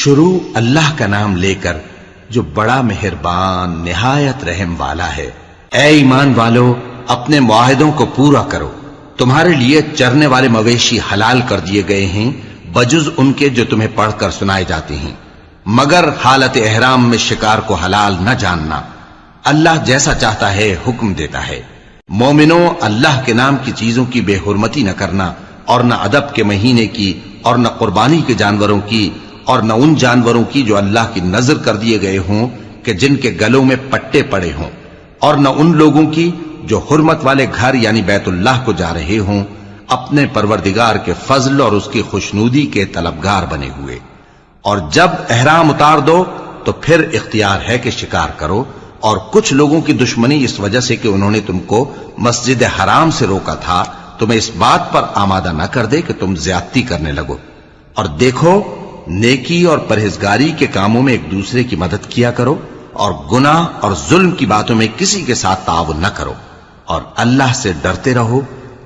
شروع اللہ کا نام لے کر جو بڑا مہربان نہایت رحم والا ہے۔ اے ایمان والو، اپنے معاہدوں کو پورا کرو۔ تمہارے لیے چرنے والے مویشی حلال کر دیے گئے ہیں بجز ان کے جو تمہیں پڑھ کر سنائے جاتے ہیں، مگر حالت احرام میں شکار کو حلال نہ جاننا۔ اللہ جیسا چاہتا ہے حکم دیتا ہے۔ مومنوں، اللہ کے نام کی چیزوں کی بے حرمتی نہ کرنا، اور نہ ادب کے مہینے کی، اور نہ قربانی کے جانوروں کی، اور نہ ان جانوروں کی جو اللہ کی نذر کر دیے گئے ہوں کہ جن کے گلوں میں پٹے پڑے ہوں، اور نہ ان لوگوں کی جو حرمت والے گھر یعنی بیت اللہ کو جا رہے ہوں اپنے پروردگار کے فضل اور اس کی خوشنودی کے طلبگار بنے ہوئے۔ اور جب احرام اتار دو تو پھر اختیار ہے کہ شکار کرو، اور کچھ لوگوں کی دشمنی اس وجہ سے کہ انہوں نے تم کو مسجد حرام سے روکا تھا تمہیں اس بات پر آمادہ نہ کر دے کہ تم زیادتی کرنے لگو۔ اور دیکھو، نیکی اور پرہیزگاری کے کاموں میں ایک دوسرے کی مدد کیا کرو، اور گناہ اور ظلم کی باتوں میں کسی کے ساتھ تعاون نہ کرو، اور اللہ سے ڈرتے رہو۔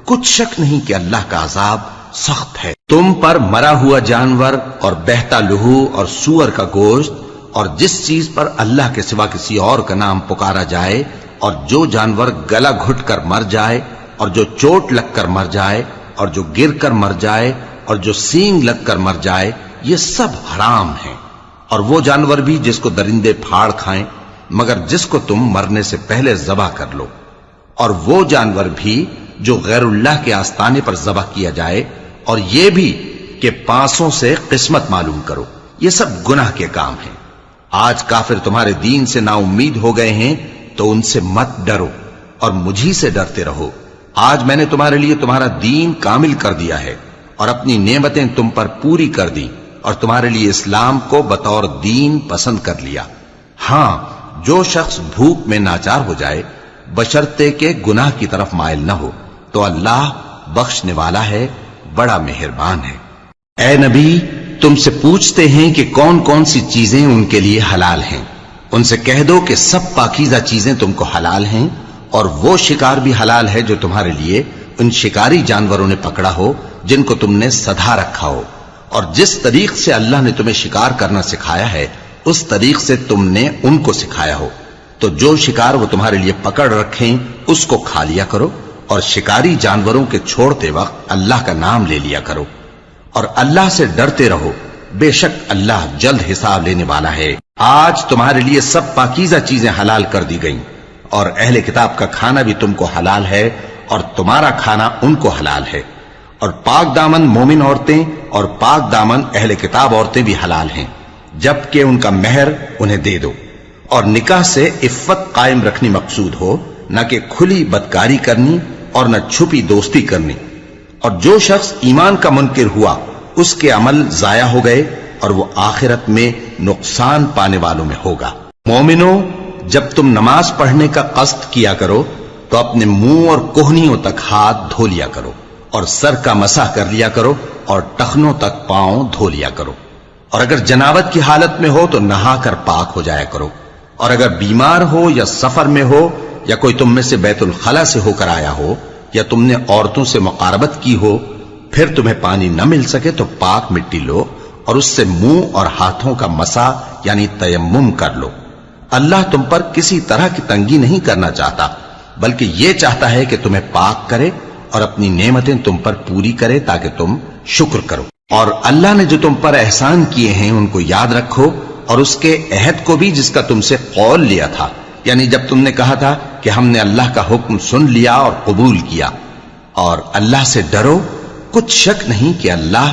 کچھ شک نہیں کہ اللہ کا عذاب سخت ہے۔ تم پر مرا ہوا جانور اور بہتا لہو اور سور کا گوشت اور جس چیز پر اللہ کے سوا کسی اور کا نام پکارا جائے، اور جو جانور گلا گھٹ کر مر جائے، اور جو چوٹ لگ کر مر جائے، اور جو گر کر مر جائے، اور جو سینگ لگ کر مر جائے، یہ سب حرام ہیں۔ اور وہ جانور بھی جس کو درندے پھاڑ کھائیں، مگر جس کو تم مرنے سے پہلے ذبح کر لو، اور وہ جانور بھی جو غیر اللہ کے آستانے پر ذبح کیا جائے، اور یہ بھی کہ پانسوں سے قسمت معلوم کرو۔ یہ سب گناہ کے کام ہیں۔ آج کافر تمہارے دین سے نا امید ہو گئے ہیں تو ان سے مت ڈرو اور مجھی سے ڈرتے رہو۔ آج میں نے تمہارے لیے تمہارا دین کامل کر دیا ہے اور اپنی نعمتیں تم پر پوری کر دی، اور تمہارے لیے اسلام کو بطور دین پسند کر لیا۔ ہاں، جو شخص بھوک میں ناچار ہو جائے بشرطے کہ گناہ کی طرف مائل نہ ہو تو اللہ بخشنے والا ہے، بڑا مہربان ہے۔ اے نبی، تم سے پوچھتے ہیں کہ کون کون سی چیزیں ان کے لیے حلال ہیں۔ ان سے کہہ دو کہ سب پاکیزہ چیزیں تم کو حلال ہیں، اور وہ شکار بھی حلال ہے جو تمہارے لیے ان شکاری جانوروں نے پکڑا ہو جن کو تم نے سدھا رکھا ہو، اور جس طریق سے اللہ نے تمہیں شکار کرنا سکھایا ہے اس طریق سے تم نے ان کو سکھایا ہو۔ تو جو شکار وہ تمہارے لیے پکڑ رکھیں اس کو کھا لیا کرو، اور شکاری جانوروں کے چھوڑتے وقت اللہ کا نام لے لیا کرو، اور اللہ سے ڈرتے رہو، بے شک اللہ جلد حساب لینے والا ہے۔ آج تمہارے لیے سب پاکیزہ چیزیں حلال کر دی گئیں، اور اہل کتاب کا کھانا بھی تم کو حلال ہے، اور تمہارا کھانا ان کو حلال ہے۔ اور پاک دامن مومن عورتیں اور پاک دامن اہل کتاب عورتیں بھی حلال ہیں، جبکہ ان کا مہر انہیں دے دو، اور نکاح سے عفت قائم رکھنی مقصود ہو، نہ کہ کھلی بدکاری کرنی اور نہ چھپی دوستی کرنی۔ اور جو شخص ایمان کا منکر ہوا اس کے عمل ضائع ہو گئے، اور وہ آخرت میں نقصان پانے والوں میں ہوگا۔ مومنوں، جب تم نماز پڑھنے کا قصد کیا کرو تو اپنے منہ اور کوہنیوں تک ہاتھ دھو لیا کرو، اور سر کا مسح کر لیا کرو، اور ٹخنوں تک پاؤں دھو لیا کرو۔ اور اگر جنابت کی حالت میں ہو تو نہا کر پاک ہو جایا کرو، اور اگر بیمار ہو یا سفر میں ہو، یا کوئی تم میں سے بیت الخلا سے ہو کر آیا ہو، یا تم نے عورتوں سے مقاربت کی ہو، پھر تمہیں پانی نہ مل سکے تو پاک مٹی لو اور اس سے منہ اور ہاتھوں کا مسح یعنی تیمم کر لو۔ اللہ تم پر کسی طرح کی تنگی نہیں کرنا چاہتا، بلکہ یہ چاہتا ہے کہ تمہیں پاک کرے اور اپنی نعمتیں تم پر پوری کرے تاکہ تم شکر کرو۔ اور اللہ نے جو تم پر احسان کیے ہیں ان کو یاد رکھو، اور اس کے عہد کو بھی جس کا تم سے قول لیا تھا، یعنی جب تم نے کہا تھا کہ ہم نے اللہ کا حکم سن لیا اور قبول کیا۔ اور اللہ سے ڈرو، کچھ شک نہیں کہ اللہ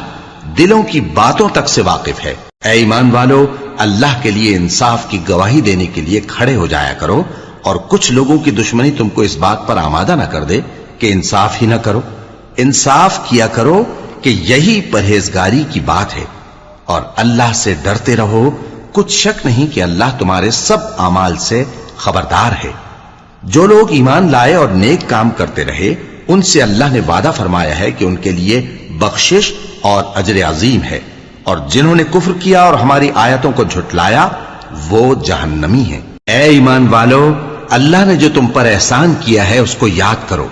دلوں کی باتوں تک سے واقف ہے۔ اے ایمان والو، اللہ کے لیے انصاف کی گواہی دینے کے لیے کھڑے ہو جایا کرو، اور کچھ لوگوں کی دشمنی تم کو اس بات پر آمادہ نہ کر دے کہ انصاف ہی نہ کرو۔ انصاف کیا کرو کہ یہی پرہیزگاری کی بات ہے، اور اللہ سے ڈرتے رہو، کچھ شک نہیں کہ اللہ تمہارے سب اعمال سے خبردار ہے۔ جو لوگ ایمان لائے اور نیک کام کرتے رہے ان سے اللہ نے وعدہ فرمایا ہے کہ ان کے لیے بخشش اور اجر عظیم ہے، اور جنہوں نے کفر کیا اور ہماری آیتوں کو جھٹلایا وہ جہنمی ہیں۔ اے ایمان والو، اللہ نے جو تم پر احسان کیا ہے اس کو یاد کرو۔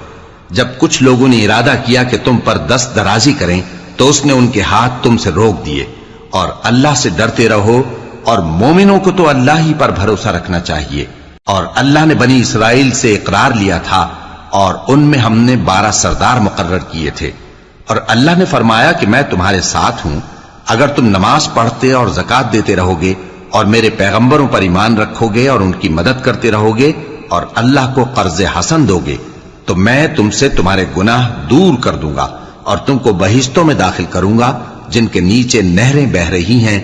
جب کچھ لوگوں نے ارادہ کیا کہ تم پر دست درازی کریں تو اس نے ان کے ہاتھ تم سے روک دیے، اور اللہ سے ڈرتے رہو، اور مومنوں کو تو اللہ ہی پر بھروسہ رکھنا چاہیے۔ اور اللہ نے بنی اسرائیل سے اقرار لیا تھا، اور ان میں ہم نے 12 سردار مقرر کیے تھے، اور اللہ نے فرمایا کہ میں تمہارے ساتھ ہوں، اگر تم نماز پڑھتے اور زکوٰۃ دیتے رہو گے اور میرے پیغمبروں پر ایمان رکھو گے اور ان کی مدد کرتے رہو گے اور اللہ کو قرض حسن دو گے تو میں تم سے تمہارے گناہ دور کر دوں گا اور تم کو بہشتوں میں داخل کروں گا جن کے نیچے نہریں بہ رہی ہیں۔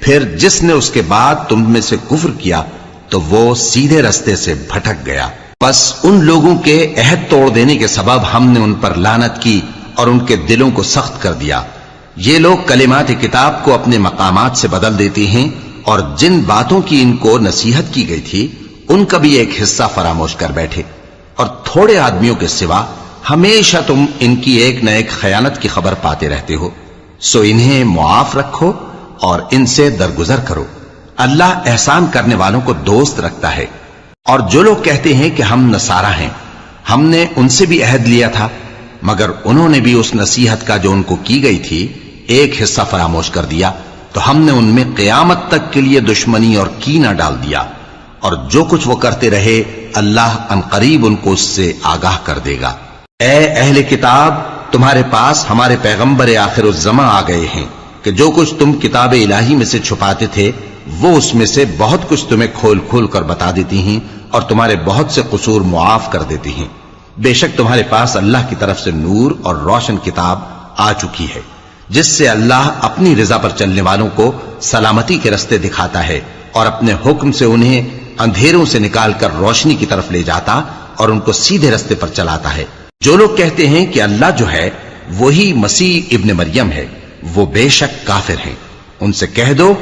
پھر جس نے اس کے بعد تم میں سے کفر کیا تو وہ سیدھے رستے سے بھٹک گیا۔ بس ان لوگوں کے عہد توڑ دینے کے سبب ہم نے ان پر لعنت کی اور ان کے دلوں کو سخت کر دیا۔ یہ لوگ کلمات کتاب کو اپنے مقامات سے بدل دیتے ہیں، اور جن باتوں کی ان کو نصیحت کی گئی تھی ان کا بھی ایک حصہ فراموش کر بیٹھے، اور تھوڑے آدمیوں کے سوا ہمیشہ تم ان کی ایک نہ ایک خیانت کی خبر پاتے رہتے ہو، سو انہیں معاف رکھو اور ان سے درگزر کرو۔ اللہ احسان کرنے والوں کو دوست رکھتا ہے۔ اور جو لوگ کہتے ہیں کہ ہم نصارہ ہیں، ہم نے ان سے بھی عہد لیا تھا، مگر انہوں نے بھی اس نصیحت کا جو ان کو کی گئی تھی ایک حصہ فراموش کر دیا، تو ہم نے ان میں قیامت تک کے لیے دشمنی اور کینہ ڈال دیا، اور جو کچھ وہ کرتے رہے اللہ عنقریب ان کو اس سے آگاہ کر دے گا۔ اے اہل کتاب، تمہارے پاس ہمارے پیغمبر آخر الزماں آ گئے ہیں کہ جو کچھ تم کتاب الہی میں سے چھپاتے تھے وہ اس میں سے بہت کچھ تمہیں کھول کھول کر بتا دیتی ہیں اور تمہارے بہت سے قصور معاف کر دیتی ہیں۔ بے شک تمہارے پاس اللہ کی طرف سے نور اور روشن کتاب آ چکی ہے، جس سے اللہ اپنی رضا پر چلنے والوں کو سلامتی کے رستے دکھاتا ہے اور اپنے حکم سے انہیں اندھیروں سے نکال کر روشنی کی طرف لے جاتا اور ان کو سیدھے رستے پر چلاتا ہے۔ جو لوگ کہتے ہیں کہ اللہ جو ہے وہی مسیح ابن مریم ہے، وہ بے شک کافر ہیں۔ ان سے کہہ دو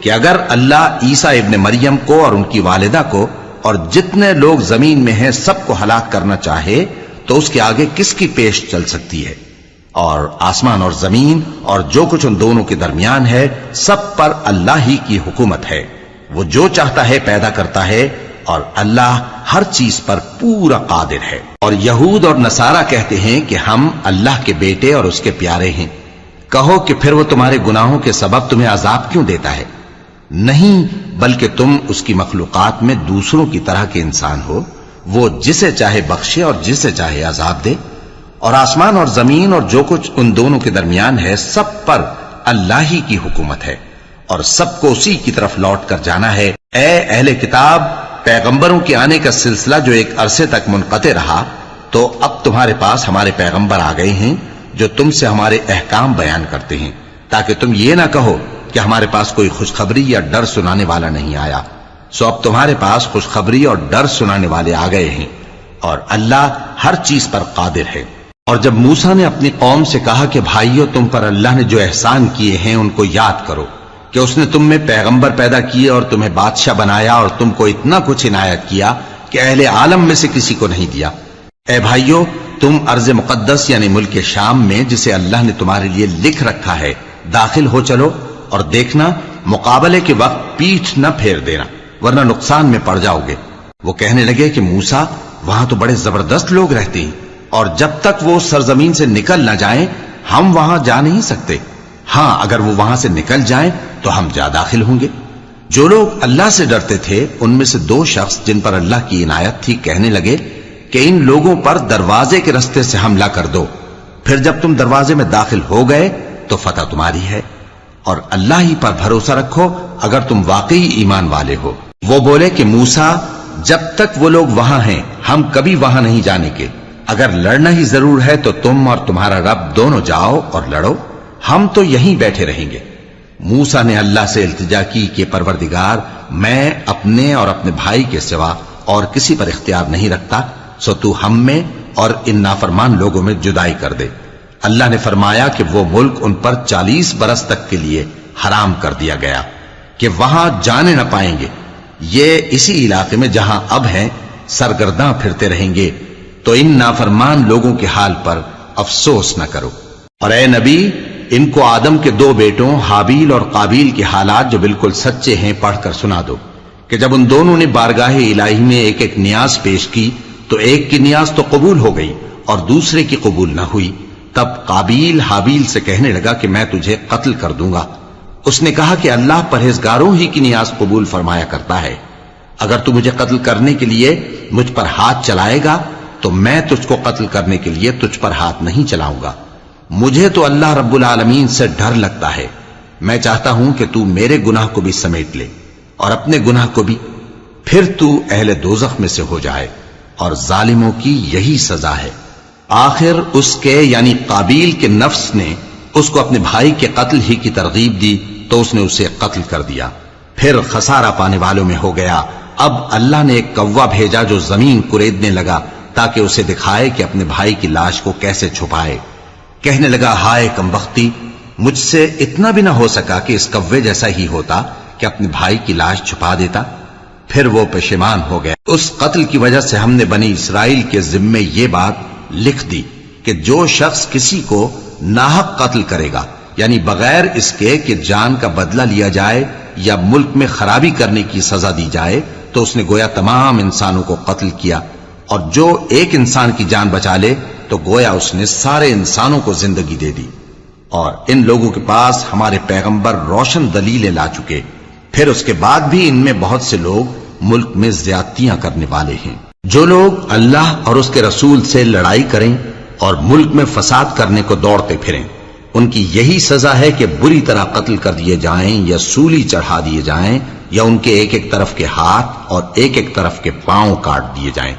کہ اگر اللہ عیسیٰ ابن مریم کو اور ان کی والدہ کو اور جتنے لوگ زمین میں ہیں سب کو ہلاک کرنا چاہے تو اس کے آگے کس کی پیش چل سکتی ہے؟ اور آسمان اور زمین اور جو کچھ ان دونوں کے درمیان ہے سب پر اللہ ہی کی حکومت ہے۔ وہ جو چاہتا ہے پیدا کرتا ہے اور اللہ ہر چیز پر پورا قادر ہے۔ اور یہود اور نصارہ کہتے ہیں کہ ہم اللہ کے بیٹے اور اس کے پیارے ہیں۔ کہو کہ پھر وہ تمہارے گناہوں کے سبب تمہیں عذاب کیوں دیتا ہے؟ نہیں، بلکہ تم اس کی مخلوقات میں دوسروں کی طرح کے انسان ہو، وہ جسے چاہے بخشے اور جسے چاہے عذاب دے۔ اور آسمان اور زمین اور جو کچھ ان دونوں کے درمیان ہے سب پر اللہ ہی کی حکومت ہے اور سب کو اسی کی طرف لوٹ کر جانا ہے۔ اے اہل کتاب، پیغمبروں کے آنے کا سلسلہ جو ایک عرصے تک منقطع رہا تو اب تمہارے پاس ہمارے پیغمبر آ گئے ہیں جو تم سے ہمارے احکام بیان کرتے ہیں، تاکہ تم یہ نہ کہو کہ ہمارے پاس کوئی خوشخبری یا ڈر سنانے والا نہیں آیا۔ سو اب تمہارے پاس خوشخبری اور ڈر سنانے والے آ گئے ہیں، اور اللہ ہر چیز پر قادر ہے۔ اور جب موسیٰ نے اپنی قوم سے کہا کہ بھائیو، تم پر اللہ نے جو احسان کیے ہیں ان کو یاد کرو، کہ اس نے تم میں پیغمبر پیدا کیے اور تمہیں بادشاہ بنایا اور تم کو اتنا کچھ عنایت کیا کہ اہل عالم میں سے کسی کو نہیں دیا۔ اے بھائیو، تم ارض مقدس یعنی ملک شام میں جسے اللہ نے تمہارے لیے لکھ رکھا ہے داخل ہو چلو، اور دیکھنا مقابلے کے وقت پیٹھ نہ پھیر دینا ورنہ نقصان میں پڑ جاؤ گے۔ وہ کہنے لگے کہ موسیٰ، وہاں تو بڑے زبردست لوگ رہتے ہیں، اور جب تک وہ سرزمین سے نکل نہ جائیں ہم وہاں جا نہیں سکتے۔ ہاں، اگر وہ وہاں سے نکل جائیں تو ہم جا داخل ہوں گے۔ جو لوگ اللہ سے ڈرتے تھے ان میں سے 2 شخص جن پر اللہ کی عنایت تھی کہنے لگے کہ ان لوگوں پر دروازے کے رستے سے حملہ کر دو، پھر جب تم دروازے میں داخل ہو گئے تو فتح تمہاری ہے، اور اللہ ہی پر بھروسہ رکھو اگر تم واقعی ایمان والے ہو۔ وہ بولے کہ موسیٰ، جب تک وہ لوگ وہاں ہیں ہم کبھی وہاں نہیں جانے کے، اگر لڑنا ہی ضرور ہے تو تم اور تمہارا رب دونوں جاؤ اور لڑو، ہم تو یہیں بیٹھے رہیں گے۔ موسیٰ نے اللہ سے التجا کی کہ پروردگار، میں اپنے اور اپنے بھائی کے سوا اور کسی پر اختیار نہیں رکھتا، سو تو ہم میں اور ان نافرمان لوگوں میں جدائی کر دے۔ اللہ نے فرمایا کہ وہ ملک ان پر 40 برس تک کے لیے حرام کر دیا گیا کہ وہاں جانے نہ پائیں گے۔ یہ اسی علاقے میں جہاں اب ہیں سرگرداں پھرتے رہیں گے، تو ان نافرمان لوگوں کے حال پر افسوس نہ کرو۔ اور اے نبی، ان کو آدم کے 2 بیٹوں حابیل اور قابیل کے حالات جو بالکل سچے ہیں پڑھ کر سنا دو کہ جب ان دونوں نے بارگاہ الہی میں ایک ایک نیاز پیش کی تو ایک کی نیاز تو قبول ہو گئی اور دوسرے کی قبول نہ ہوئی۔ تب قابیل حابیل سے کہنے لگا کہ میں تجھے قتل کر دوں گا، اس نے کہا کہ اللہ پرہیزگاروں ہی کی نیاز قبول فرمایا کرتا ہے. اگر تو مجھے قتل کرنے کے لیے مجھ پر ہاتھ چلائے گا تو میں تجھ کو قتل کرنے کے لیے تجھ پر ہاتھ نہیں چلاؤں گا. مجھے تو اللہ رب العالمین سے ڈر لگتا ہے. میں چاہتا ہوں کہ تو میرے گناہ کو بھی سمیٹ لے اور اپنے گناہ کو بھی، پھر تو اہل دوزخ میں سے ہو جائے، اور ظالموں کی یہی سزا ہے. آخر اس کے یعنی قابیل کے نفس نے اس کو اپنے بھائی کے قتل ہی کی ترغیب دی تو اس نے اسے قتل کر دیا. پھر خسارہ پانے والوں میں ہو گیا. اب اللہ نے ایک کوا بھیجا جو زمین کریدنے لگا تاکہ اسے دکھائے کہ اپنے بھائی کی لاش کو کیسے چھپائے. کہنے لگا، ہائے کمبختی، مجھ سے اتنا بھی نہ ہو سکا کہ اس کوے جیسا ہی ہوتا کہ اپنے بھائی کی لاش چھپا دیتا. پھر وہ پشیمان ہو گیا. اس قتل کی وجہ سے ہم نے بنی اسرائیل کے ذمے یہ بات لکھ دی کہ جو شخص کسی کو ناحق قتل کرے گا، یعنی بغیر اس کے کہ جان کا بدلہ لیا جائے یا ملک میں خرابی کرنے کی سزا دی جائے، تو اس نے گویا تمام انسانوں کو قتل کیا. اور جو ایک انسان کی جان بچا لے تو گویا اس نے سارے انسانوں کو زندگی دے دی. اور ان لوگوں کے پاس ہمارے پیغمبر روشن دلیلیں لا چکے، پھر اس کے بعد بھی ان میں بہت سے لوگ ملک میں زیادتیاں کرنے والے ہیں. جو لوگ اللہ اور اس کے رسول سے لڑائی کریں اور ملک میں فساد کرنے کو دوڑتے پھریں، ان کی یہی سزا ہے کہ بری طرح قتل کر دیے جائیں یا سولی چڑھا دیے جائیں یا ان کے ایک ایک طرف کے ہاتھ اور ایک ایک طرف کے پاؤں کاٹ دیے جائیں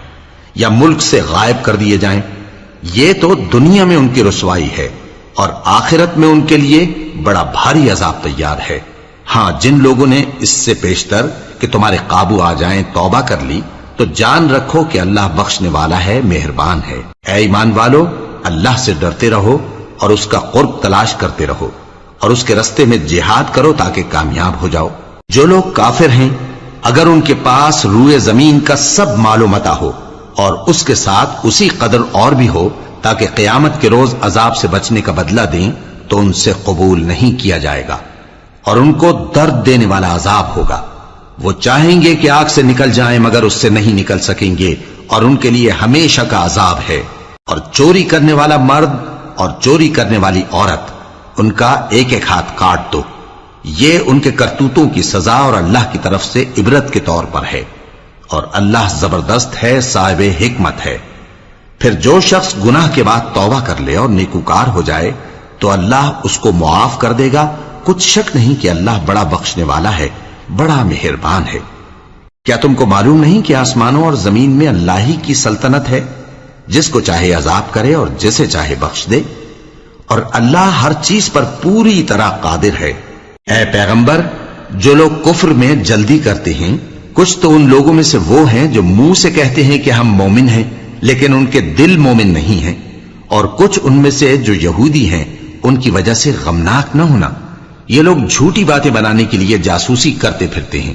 یا ملک سے غائب کر دیے جائیں. یہ تو دنیا میں ان کی رسوائی ہے اور آخرت میں ان کے لیے بڑا بھاری عذاب تیار ہے. ہاں، جن لوگوں نے اس سے پیشتر کہ تمہارے قابو آ جائیں توبہ کر لی تو جان رکھو کہ اللہ بخشنے والا ہے، مہربان ہے. اے ایمان والو، اللہ سے ڈرتے رہو اور اس کا قرب تلاش کرتے رہو اور اس کے رستے میں جہاد کرو تاکہ کامیاب ہو جاؤ. جو لوگ کافر ہیں، اگر ان کے پاس روئے زمین کا سب مال و متاع ہو اور اس کے ساتھ اسی قدر اور بھی ہو تاکہ قیامت کے روز عذاب سے بچنے کا بدلہ دیں، تو ان سے قبول نہیں کیا جائے گا اور ان کو درد دینے والا عذاب ہوگا. وہ چاہیں گے کہ آگ سے نکل جائیں مگر اس سے نہیں نکل سکیں گے اور ان کے لیے ہمیشہ کا عذاب ہے. اور چوری کرنے والا مرد اور چوری کرنے والی عورت، ان کا ایک ایک ہاتھ کاٹ دو. یہ ان کے کرتوتوں کی سزا اور اللہ کی طرف سے عبرت کے طور پر ہے، اور اللہ زبردست ہے، صاحب حکمت ہے. پھر جو شخص گناہ کے بعد توبہ کر لے اور نیکوکار ہو جائے تو اللہ اس کو معاف کر دے گا. کچھ شک نہیں کہ اللہ بڑا بخشنے والا ہے، بڑا مہربان ہے. کیا تم کو معلوم نہیں کہ آسمانوں اور زمین میں اللہ ہی کی سلطنت ہے، جس کو چاہے عذاب کرے اور جسے چاہے بخش دے، اور اللہ ہر چیز پر پوری طرح قادر ہے. اے پیغمبر، جو لوگ کفر میں جلدی کرتے ہیں، کچھ تو ان لوگوں میں سے وہ ہیں جو منہ سے کہتے ہیں کہ ہم مومن ہیں لیکن ان کے دل مومن نہیں ہیں، اور کچھ ان میں سے جو یہودی ہیں، ان کی وجہ سے غمناک نہ ہونا. یہ لوگ جھوٹی باتیں بنانے کے لیے جاسوسی کرتے پھرتے ہیں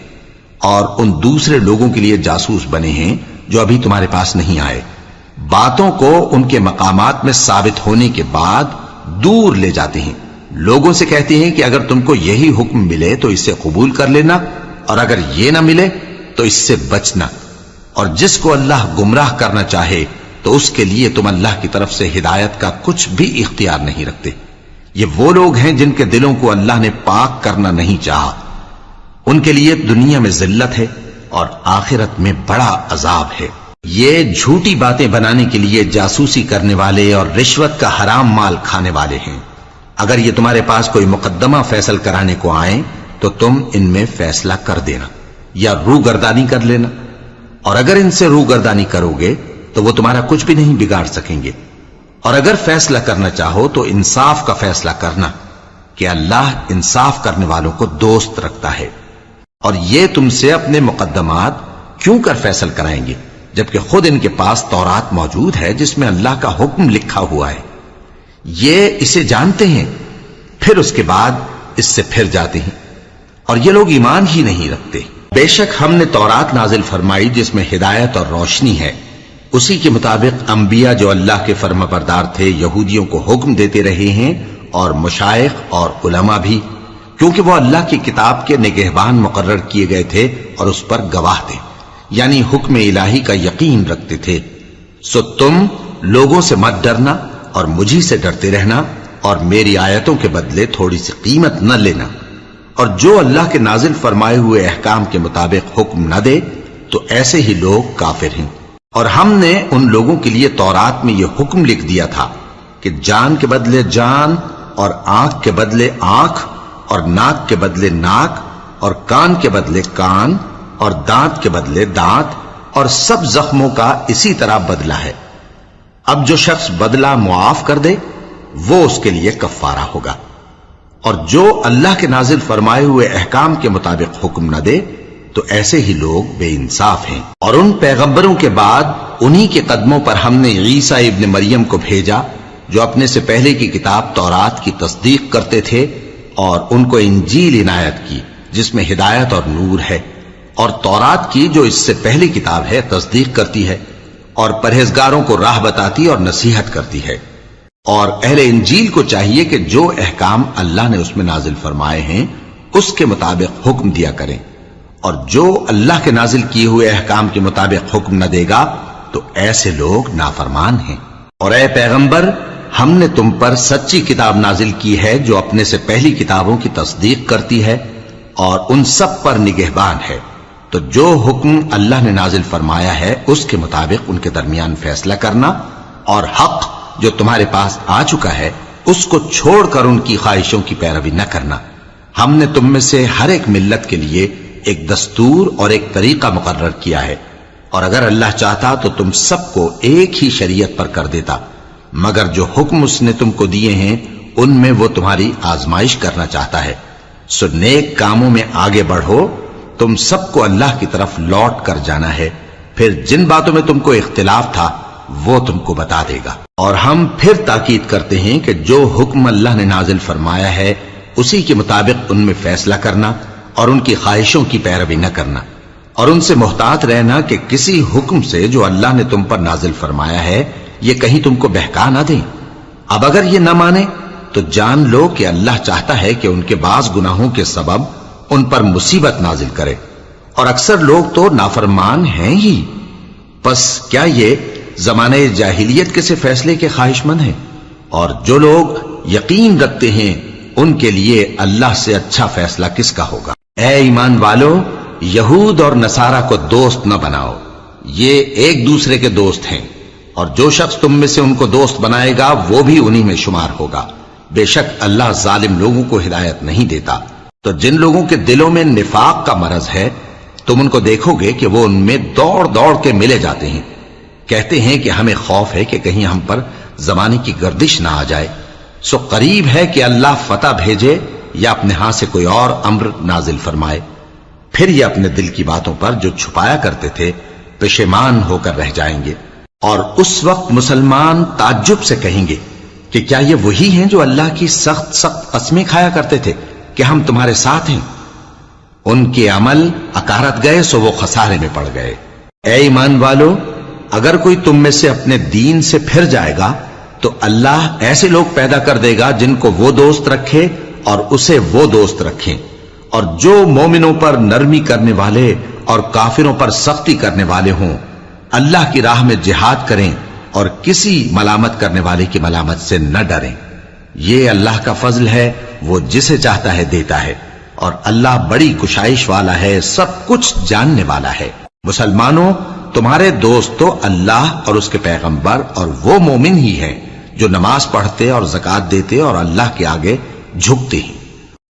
اور ان دوسرے لوگوں کے لیے جاسوس بنے ہیں جو ابھی تمہارے پاس نہیں آئے. باتوں کو ان کے مقامات میں ثابت ہونے کے بعد دور لے جاتے ہیں. لوگوں سے کہتے ہیں کہ اگر تم کو یہی حکم ملے تو اسے قبول کر لینا، اور اگر یہ نہ ملے تو اس سے بچنا. اور جس کو اللہ گمراہ کرنا چاہے تو اس کے لیے تم اللہ کی طرف سے ہدایت کا کچھ بھی اختیار نہیں رکھتے. یہ وہ لوگ ہیں جن کے دلوں کو اللہ نے پاک کرنا نہیں چاہا. ان کے لیے دنیا میں ذلت ہے اور آخرت میں بڑا عذاب ہے. یہ جھوٹی باتیں بنانے کے لیے جاسوسی کرنے والے اور رشوت کا حرام مال کھانے والے ہیں. اگر یہ تمہارے پاس کوئی مقدمہ فیصل کرانے کو آئیں تو تم ان میں فیصلہ کر دینا یا روگردانی کر لینا، اور اگر ان سے روگردانی کرو گے تو وہ تمہارا کچھ بھی نہیں بگاڑ سکیں گے. اور اگر فیصلہ کرنا چاہو تو انصاف کا فیصلہ کرنا، کہ اللہ انصاف کرنے والوں کو دوست رکھتا ہے. اور یہ تم سے اپنے مقدمات کیوں کر فیصل کرائیں گے جبکہ خود ان کے پاس تورات موجود ہے جس میں اللہ کا حکم لکھا ہوا ہے. یہ اسے جانتے ہیں، پھر اس کے بعد اس سے پھر جاتے ہیں، اور یہ لوگ ایمان ہی نہیں رکھتے. بے شک ہم نے تورات نازل فرمائی جس میں ہدایت اور روشنی ہے. اسی کے مطابق انبیاء جو اللہ کے فرمانبردار تھے یہودیوں کو حکم دیتے رہے ہیں، اور مشائخ اور علماء بھی، کیونکہ وہ اللہ کی کتاب کے نگہبان مقرر کیے گئے تھے اور اس پر گواہ تھے، یعنی حکم الہی کا یقین رکھتے تھے. سو تم لوگوں سے مت ڈرنا اور مجھی سے ڈرتے رہنا، اور میری آیتوں کے بدلے تھوڑی سی قیمت نہ لینا. اور جو اللہ کے نازل فرمائے ہوئے احکام کے مطابق حکم نہ دے تو ایسے ہی لوگ کافر ہیں۔ اور ہم نے ان لوگوں کے لیے تورات میں یہ حکم لکھ دیا تھا کہ جان کے بدلے جان، اور آنکھ کے بدلے آنکھ، اور ناک کے بدلے ناک، اور کان کے بدلے کان، اور دانت کے بدلے دانت، اور سب زخموں کا اسی طرح بدلہ ہے۔ اب جو شخص بدلہ معاف کر دے وہ اس کے لیے کفارہ ہوگا، اور جو اللہ کے نازل فرمائے ہوئے احکام کے مطابق حکم نہ دے تو ایسے ہی لوگ بے انصاف ہیں۔ اور ان پیغمبروں کے بعد انہی کے قدموں پر ہم نے عیسیٰ ابن مریم کو بھیجا جو اپنے سے پہلے کی کتاب تورات کی تصدیق کرتے تھے، اور ان کو انجیل عنایت کی جس میں ہدایت اور نور ہے، اور تورات کی جو اس سے پہلی کتاب ہے تصدیق کرتی ہے، اور پرہیزگاروں کو راہ بتاتی اور نصیحت کرتی ہے۔ اور اہل انجیل کو چاہیے کہ جو احکام اللہ نے اس میں نازل فرمائے ہیں اس کے مطابق حکم دیا کریں، اور جو اللہ کے نازل کیے ہوئے احکام کے مطابق حکم نہ دے گا تو ایسے لوگ نافرمان ہیں۔ اور اے پیغمبر، ہم نے تم پر سچی کتاب نازل کی ہے جو اپنے سے پہلی کتابوں کی تصدیق کرتی ہے اور ان سب پر نگہبان ہے، تو جو حکم اللہ نے نازل فرمایا ہے اس کے مطابق ان کے درمیان فیصلہ کرنا، اور حق جو تمہارے پاس آ چکا ہے اس کو چھوڑ کر ان کی خواہشوں کی پیروی نہ کرنا۔ ہم نے تم میں سے ہر ایک ملت کے لیے ایک دستور اور ایک طریقہ مقرر کیا ہے، اور اگر اللہ چاہتا تو تم سب کو ایک ہی شریعت پر کر دیتا، مگر جو حکم اس نے تم کو دیے ہیں ان میں وہ تمہاری آزمائش کرنا چاہتا ہے۔ سو نیک کاموں میں آگے بڑھو، تم سب کو اللہ کی طرف لوٹ کر جانا ہے، پھر جن باتوں میں تم کو اختلاف تھا وہ تم کو بتا دے گا۔ اور ہم پھر تاکید کرتے ہیں کہ جو حکم اللہ نے نازل فرمایا ہے اسی کے مطابق ان میں فیصلہ کرنا اور ان کی خواہشوں کی پیروی نہ کرنا، اور ان سے محتاط رہنا کہ کسی حکم سے جو اللہ نے تم پر نازل فرمایا ہے یہ کہیں تم کو بہکا نہ دیں۔ اب اگر یہ نہ مانے تو جان لو کہ اللہ چاہتا ہے کہ ان کے بعض گناہوں کے سبب ان پر مصیبت نازل کرے، اور اکثر لوگ تو نافرمان ہیں ہی۔ پس کیا یہ زمانے جاہلیت کے سے فیصلے کے خواہش مند ہیں؟ اور جو لوگ یقین رکھتے ہیں ان کے لیے اللہ سے اچھا فیصلہ کس کا ہوگا؟ اے ایمان والو، یہود اور نصارہ کو دوست نہ بناؤ، یہ ایک دوسرے کے دوست ہیں، اور جو شخص تم میں سے ان کو دوست بنائے گا وہ بھی انہی میں شمار ہوگا۔ بے شک اللہ ظالم لوگوں کو ہدایت نہیں دیتا۔ تو جن لوگوں کے دلوں میں نفاق کا مرض ہے تم ان کو دیکھو گے کہ وہ ان میں دوڑ دوڑ کے ملے جاتے ہیں، کہتے ہیں کہ ہمیں خوف ہے کہ کہیں ہم پر زمانے کی گردش نہ آ جائے۔ سو قریب ہے کہ اللہ فتح بھیجے یا اپنے ہاں سے کوئی اور امر نازل فرمائے، پھر یہ اپنے دل کی باتوں پر جو چھپایا کرتے تھے پشیمان ہو کر رہ جائیں گے۔ اور اس وقت مسلمان تعجب سے کہیں گے کہ کیا یہ وہی ہیں جو اللہ کی سخت سخت قسمیں کھایا کرتے تھے کہ ہم تمہارے ساتھ ہیں؟ ان کے عمل اکارت گئے سو وہ خسارے میں پڑ گئے۔ اے ایمان والو، اگر کوئی تم میں سے اپنے دین سے پھر جائے گا تو اللہ ایسے لوگ پیدا کر دے گا جن کو وہ دوست رکھے اور اسے وہ دوست رکھیں، اور جو مومنوں پر نرمی کرنے والے اور کافروں پر سختی کرنے والے ہوں، اللہ کی راہ میں جہاد کریں اور کسی ملامت کرنے والے کی ملامت سے نہ ڈریں۔ یہ اللہ کا فضل ہے، وہ جسے چاہتا ہے دیتا ہے، اور اللہ بڑی کشائش والا ہے، سب کچھ جاننے والا ہے۔ مسلمانوں، تمہارے دوست تو اللہ اور اس کے پیغمبر اور وہ مومن ہی ہیں جو نماز پڑھتے اور زکوٰۃ دیتے اور اللہ کے آگے جھکتے ہیں۔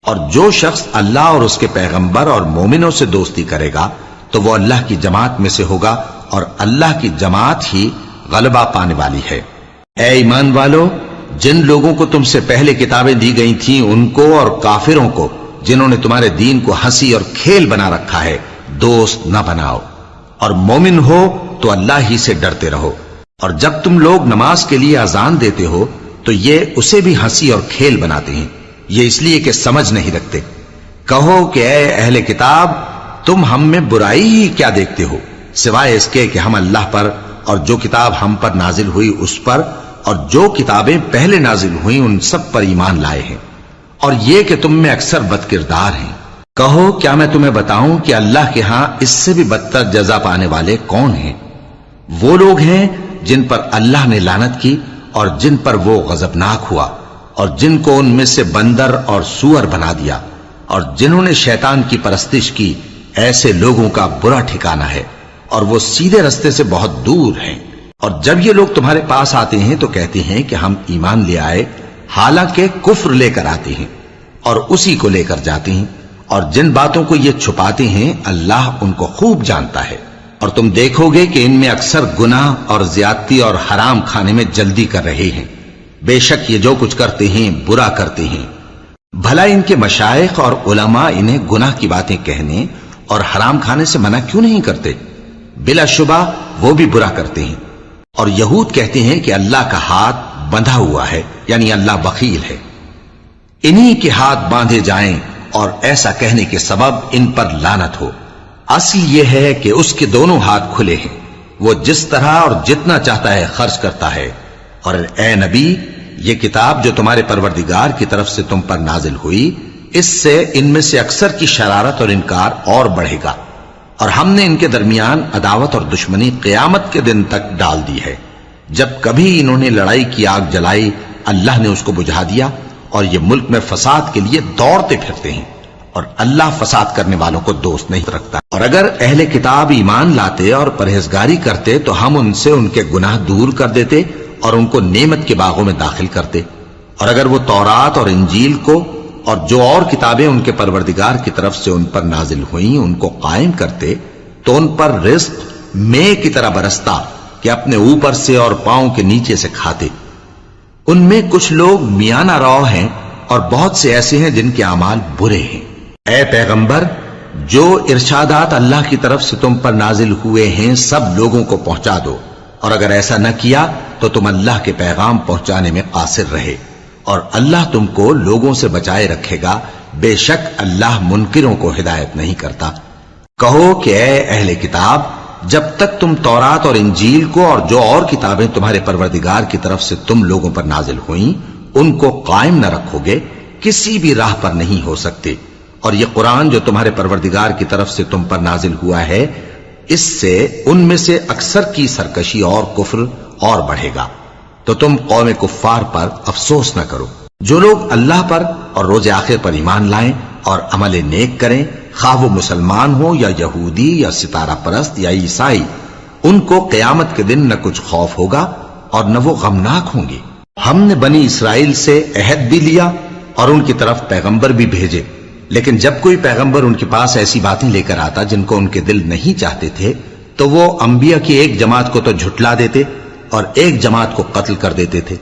اور جو شخص اللہ اور اس کے پیغمبر اور مومنوں سے دوستی کرے گا تو وہ اللہ کی جماعت میں سے ہوگا، اور اللہ کی جماعت ہی غلبہ پانے والی ہے۔ اے ایمان والو، جن لوگوں کو تم سے پہلے کتابیں دی گئی تھیں ان کو اور کافروں کو جنہوں نے تمہارے دین کو ہنسی اور کھیل بنا رکھا ہے دوست نہ بناؤ، اور مومن ہو تو اللہ ہی سے ڈرتے رہو۔ اور جب تم لوگ نماز کے لیے اذان دیتے ہو تو یہ اسے بھی ہنسی اور کھیل بناتے ہیں، یہ اس لیے کہ سمجھ نہیں رکھتے۔ کہو کہ اے اہل کتاب، تم ہم میں برائی ہی کیا دیکھتے ہو سوائے اس کے کہ ہم اللہ پر اور جو کتاب ہم پر نازل ہوئی اس پر اور جو کتابیں پہلے نازل ہوئیں ان سب پر ایمان لائے ہیں، اور یہ کہ تم میں اکثر بد کردار ہیں۔ کہو کیا میں تمہیں بتاؤں کہ اللہ کے ہاں اس سے بھی بدتر جزا پانے والے کون ہیں؟ وہ لوگ ہیں جن پر اللہ نے لعنت کی اور جن پر وہ غضبناک ہوا، اور جن کو ان میں سے بندر اور سور بنا دیا، اور جنہوں نے شیطان کی پرستش کی ایسے لوگوں کا برا ٹھکانہ ہے اور وہ سیدھے رستے سے بہت دور ہیں۔ اور جب یہ لوگ تمہارے پاس آتے ہیں تو کہتے ہیں کہ ہم ایمان لے آئے، حالانکہ کفر لے کر آتے ہیں اور اسی کو لے کر جاتے ہیں، اور جن باتوں کو یہ چھپاتے ہیں اللہ ان کو خوب جانتا ہے۔ اور تم دیکھو گے کہ ان میں اکثر گناہ اور زیادتی اور حرام کھانے میں جلدی کر رہے ہیں، بے شک یہ جو کچھ کرتے ہیں برا کرتے ہیں۔ بھلا ان کے مشائخ اور علماء انہیں گناہ کی باتیں کہنے اور حرام کھانے سے منع کیوں نہیں کرتے؟ بلا شبہ وہ بھی برا کرتے ہیں۔ اور یہود کہتے ہیں کہ اللہ کا ہاتھ بندھا ہوا ہے، یعنی اللہ بخیل ہے، انہی کے ہاتھ باندھے جائیں، اور ایسا کہنے کے سبب ان پر لعنت ہو۔ اصل یہ ہے کہ اس کے دونوں ہاتھ کھلے ہیں، وہ جس طرح اور جتنا چاہتا ہے خرچ کرتا ہے۔ اور اے نبی، یہ کتاب جو تمہارے پروردگار کی طرف سے تم پر نازل ہوئی، اس سے ان میں سے اکثر کی شرارت اور انکار اور بڑھے گا، اور ہم نے ان کے درمیان عداوت اور دشمنی قیامت کے دن تک ڈال دی ہے۔ جب کبھی انہوں نے لڑائی کی آگ جلائی، اللہ نے اس کو بجھا دیا، اور یہ ملک میں فساد کے لیے دوڑتے پھرتے ہیں، اور اللہ فساد کرنے والوں کو دوست نہیں رکھتا۔ اور اگر اہل کتاب ایمان لاتے اور پرہیزگاری کرتے تو ہم ان سے ان کے گناہ دور کر دیتے اور ان کو نعمت کے باغوں میں داخل کرتے۔ اور اگر وہ تورات اور انجیل کو اور جو اور کتابیں ان کے پروردگار کی طرف سے ان پر نازل ہوئیں ان کو قائم کرتے تو ان پر رزق مے کی طرح برستا کہ اپنے اوپر سے اور پاؤں کے نیچے سے کھاتے۔ ان میں کچھ لوگ میانہ رو ہیں اور بہت سے ایسے ہیں جن کے اعمال برے ہیں۔ اے پیغمبر، جو ارشادات اللہ کی طرف سے تم پر نازل ہوئے ہیں سب لوگوں کو پہنچا دو، اور اگر ایسا نہ کیا تو تم اللہ کے پیغام پہنچانے میں قاصر رہے، اور اللہ تم کو لوگوں سے بچائے رکھے گا، بے شک اللہ منکروں کو ہدایت نہیں کرتا۔ کہو کہ اے اہل کتاب، جب تک تم تورات اور انجیل کو اور جو اور کتابیں تمہارے پروردگار کی طرف سے تم لوگوں پر نازل ہوئیں ان کو قائم نہ رکھو گے، کسی بھی راہ پر نہیں ہو سکتے۔ اور یہ قرآن جو تمہارے پروردگار کی طرف سے تم پر نازل ہوا ہے، اس سے ان میں سے اکثر کی سرکشی اور کفر اور بڑھے گا، تو تم قوم کفار پر افسوس نہ کرو۔ جو لوگ اللہ پر اور روز آخر پر ایمان لائیں اور عمل نیک کریں، خواہ وہ مسلمان ہو یا یہودی یا ستارہ پرست یا عیسائی، ان کو قیامت کے دن نہ کچھ خوف ہوگا اور نہ وہ غمناک ہوں گے۔ ہم نے بنی اسرائیل سے عہد بھی لیا اور ان کی طرف پیغمبر بھی بھیجے، لیکن جب کوئی پیغمبر ان کے پاس ایسی باتیں لے کر آتا جن کو ان کے دل نہیں چاہتے تھے تو وہ انبیاء کی ایک جماعت کو تو جھٹلا دیتے اور ایک جماعت کو قتل کر دیتے تھے،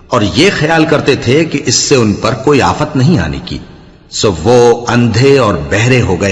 اور یہ خیال کرتے تھے کہ اس سے ان پر کوئی آفت نہیں آنے کی، سو وہ اندھے اور بہرے ہو گئے۔